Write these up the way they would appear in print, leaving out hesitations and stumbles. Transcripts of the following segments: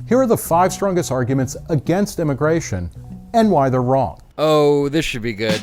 Here are the 5 strongest arguments against immigration and why they're wrong. Oh, this should be good.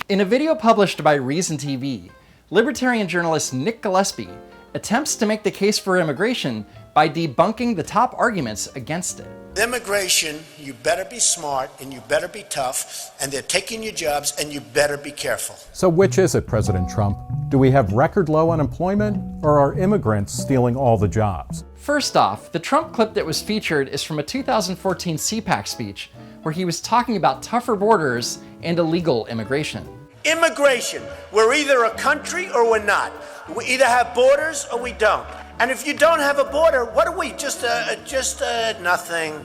In a video published by ReasonTV, libertarian journalist Nick Gillespie attempts to make the case for immigration by debunking the top arguments against it. Immigration, you better be smart and you better be tough, and they're taking your jobs and you better be careful. So which is it, President Trump? Do we have record low unemployment, or are immigrants stealing all the jobs? First off, the Trump clip that was featured is from a 2014 CPAC speech where he was talking about tougher borders and illegal immigration. Immigration, we're either a country or we're not. We either have borders or we don't. And if you don't have a border, what are we? Just nothing.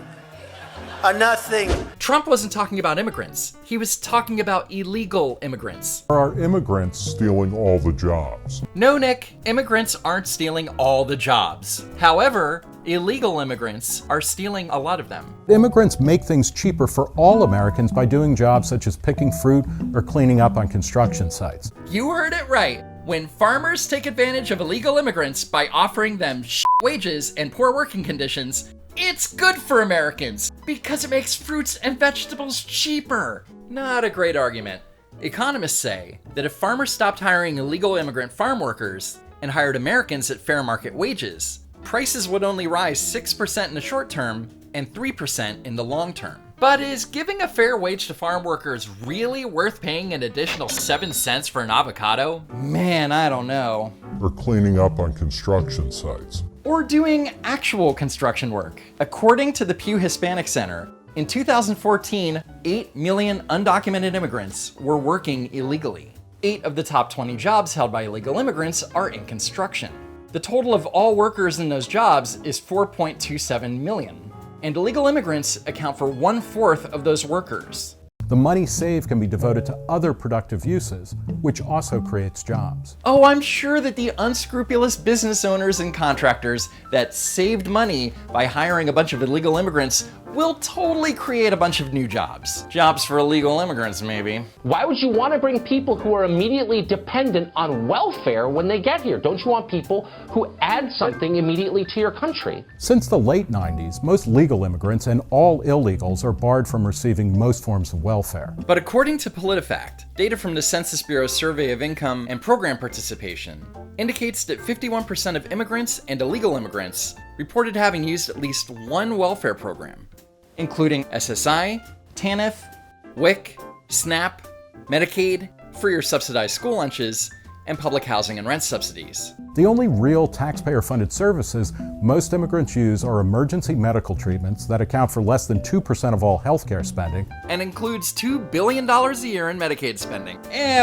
Nothing. Trump wasn't talking about immigrants. He was talking about illegal immigrants. Are immigrants stealing all the jobs? No, Nick, immigrants aren't stealing all the jobs. However, illegal immigrants are stealing a lot of them. Immigrants make things cheaper for all Americans by doing jobs such as picking fruit or cleaning up on construction sites. You heard it right. When farmers take advantage of illegal immigrants by offering them wages and poor working conditions, it's good for Americans because it makes fruits and vegetables cheaper. Not a great argument. Economists say that if farmers stopped hiring illegal immigrant farm workers and hired Americans at fair market wages, prices would only rise 6% in the short term and 3% in the long term. But is giving a fair wage to farm workers really worth paying an additional 7 cents for an avocado? Man, I don't know. Or cleaning up on construction sites? Or doing actual construction work. According to the Pew Hispanic Center, in 2014, 8 million undocumented immigrants were working illegally. 8 of the top 20 jobs held by illegal immigrants are in construction. The total of all workers in those jobs is 4.27 million. And illegal immigrants account for 1/4 of those workers. The money saved can be devoted to other productive uses, which also creates jobs. Oh, I'm sure that the unscrupulous business owners and contractors that saved money by hiring a bunch of illegal immigrants will totally create a bunch of new jobs. Jobs for illegal immigrants, maybe. Why would you want to bring people who are immediately dependent on welfare when they get here? Don't you want people who add something immediately to your country? Since the late 90s, most legal immigrants and all illegals are barred from receiving most forms of welfare. But according to PolitiFact, data from the Census Bureau's Survey of Income and Program Participation indicates that 51% of immigrants and illegal immigrants reported having used at least one welfare program, including SSI, TANF, WIC, SNAP, Medicaid, free or subsidized school lunches, and public housing and rent subsidies. The only real taxpayer-funded services most immigrants use are emergency medical treatments that account for less than 2% of all healthcare spending, and includes $2 billion a year in Medicaid spending.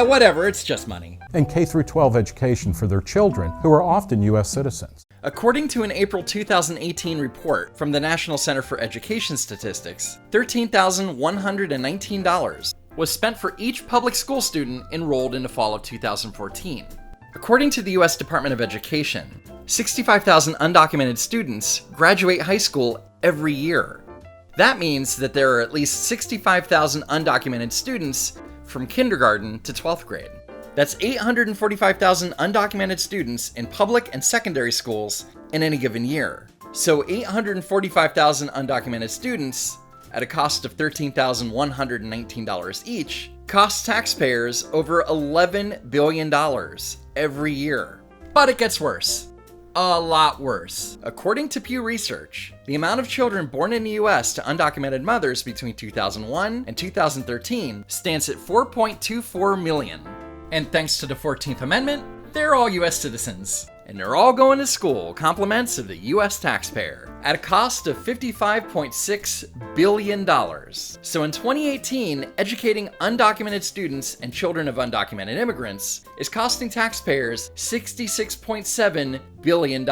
Whatever, it's just money. And K-12 education for their children, who are often U.S. citizens. According to an April 2018 report from the National Center for Education Statistics, $13,119 was spent for each public school student enrolled in the fall of 2014. According to the U.S. Department of Education, 65,000 undocumented students graduate high school every year. That means that there are at least 65,000 undocumented students from kindergarten to 12th grade. That's 845,000 undocumented students in public and secondary schools in any given year. So 845,000 undocumented students at a cost of $13,119 each cost taxpayers over $11 billion every year. But it gets worse. A lot worse. According to Pew Research, the amount of children born in the US to undocumented mothers between 2001 and 2013 stands at 4.24 million. And thanks to the 14th Amendment, they're all US citizens. And they're all going to school, compliments of the US taxpayer, at a cost of $55.6 billion. So in 2018, educating undocumented students and children of undocumented immigrants is costing taxpayers $66.7 billion.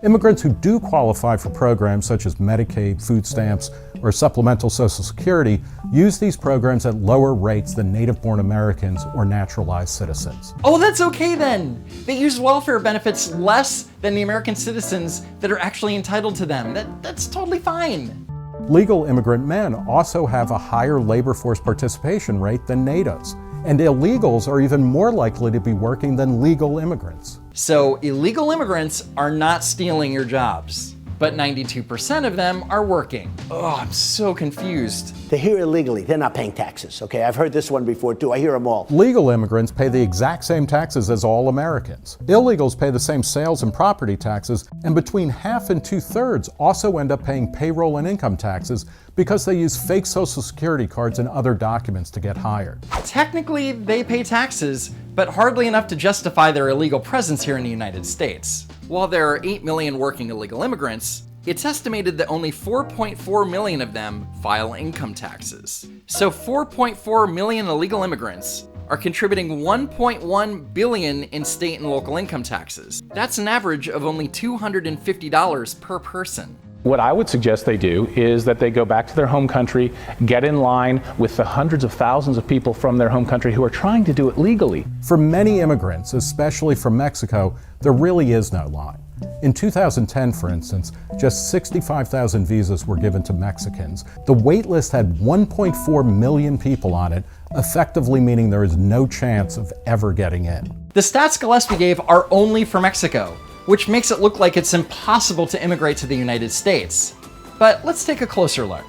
Immigrants who do qualify for programs such as Medicaid, food stamps, or supplemental Social Security use these programs at lower rates than native-born Americans or naturalized citizens. Oh, that's okay then. They use welfare benefits less than the American citizens that are actually entitled to them. That's totally fine. Legal immigrant men also have a higher labor force participation rate than natives, And illegals are even more likely to be working than legal immigrants. So illegal immigrants are not stealing your jobs, but 92% of them are working. Oh, I'm so confused. They're here illegally. They're not paying taxes, okay? I've heard this one before, too. I hear them all. Legal immigrants pay the exact same taxes as all Americans. Illegals pay the same sales and property taxes, and between half and 2/3 also end up paying payroll and income taxes because they use fake Social Security cards and other documents to get hired. Technically, they pay taxes, but hardly enough to justify their illegal presence here in the United States. While there are 8 million working illegal immigrants, it's estimated that only 4.4 million of them file income taxes. So 4.4 million illegal immigrants are contributing 1.1 billion in state and local income taxes. That's an average of only $250 per person. What I would suggest they do is that they go back to their home country, get in line with the hundreds of thousands of people from their home country who are trying to do it legally. For many immigrants, especially from Mexico, there really is no line. In 2010, for instance, just 65,000 visas were given to Mexicans. The wait list had 1.4 million people on it, effectively meaning there is no chance of ever getting in. The stats Gillespie gave are only for Mexico, which makes it look like it's impossible to immigrate to the United States. But let's take a closer look.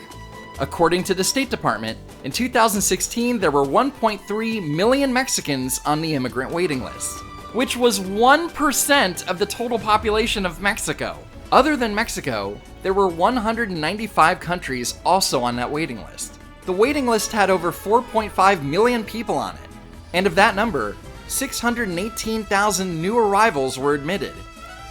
According to the State Department, in 2016 there were 1.3 million Mexicans on the immigrant waiting list, which was 1% of the total population of Mexico. Other than Mexico, there were 195 countries also on that waiting list. The waiting list had over 4.5 million people on it, and of that number, 618,000 new arrivals were admitted.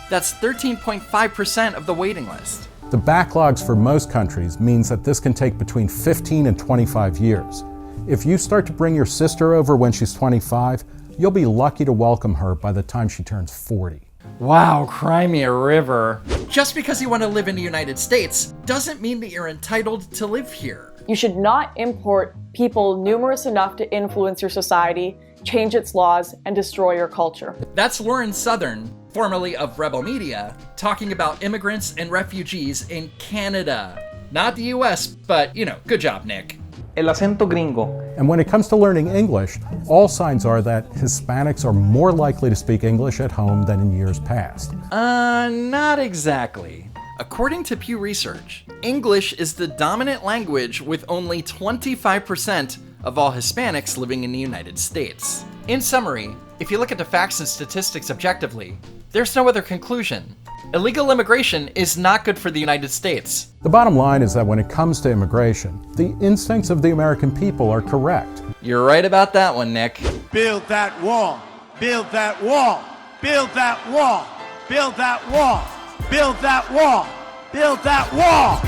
That's 13.5% of the waiting list. The backlogs for most countries means that this can take between 15 and 25 years. If you start to bring your sister over when she's 25, you'll be lucky to welcome her by the time she turns 40. Wow, cry me a river. Just because you want to live in the United States doesn't mean that you're entitled to live here. You should not import people numerous enough to influence your society, change its laws, and destroy your culture. That's Lauren Southern, formerly of Rebel Media, talking about immigrants and refugees in Canada. Not the US, but, good job, Nick. El acento gringo. And when it comes to learning English, all signs are that Hispanics are more likely to speak English at home than in years past. Not exactly. According to Pew Research, English is the dominant language with only 25% of all Hispanics living in the United States. In summary, if you look at the facts and statistics objectively, there's no other conclusion. Illegal immigration is not good for the United States. The bottom line is that when it comes to immigration, the instincts of the American people are correct. You're right about that one, Nick. Build that wall. Build that wall. Build that wall. Build that wall. Build that wall. Build that wall.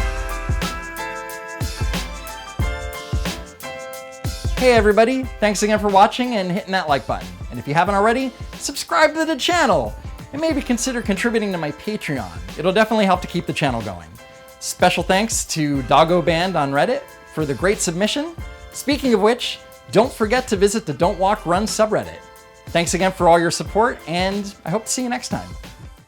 Hey everybody, thanks again for watching and hitting that like button. And if you haven't already, subscribe to the channel and maybe consider contributing to my Patreon. It'll definitely help to keep the channel going. Special thanks to Doggoband on Reddit for the great submission. Speaking of which, don't forget to visit the Don't Walk Run subreddit. Thanks again for all your support, and I hope to see you next time.